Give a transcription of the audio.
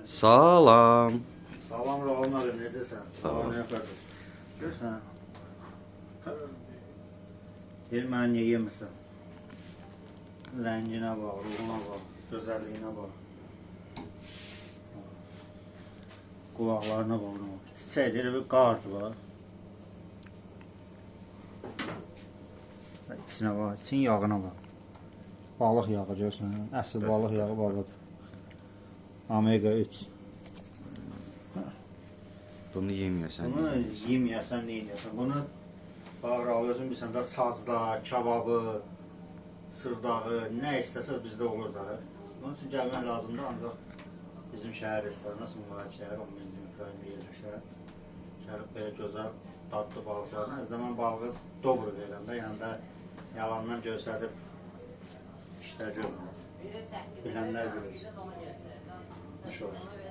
Salam. Salam Rahman abi, necəsən? Sağ ol. Ne yapardın? Görsən? Deyir, mən niyə yemirsən? Rənginə bax, ruhuna bax, gözəlliyinə bax. Qulaqlarına bax. Çiçək deyir, bir qardı var. İçinə bax, için yağına bax. Balıq yağı görsən, əsl balıq yağı balıdır. Omega 3. Bunu yemiyorsan. Bunu yeməyəsən, nə yeməyəsən? Bunu bağıra alıyorsun, bilsən də sacda, kebabı, sırdağı, nə istəsə bizdə olur da. Onun üçün gəlmək lazımdır, ancaq bizim şəhər restoranı, Sumqayıt şəhər, 11-ci mikrorayonda yerləşər. Gəlib belə gözəl, dadlı balıqlarına. Əzdə mən balığı dobro verirəm də, yəni də yalandan göstərib işlər görmürəm. Bilənlər bilir. Hoş olsun.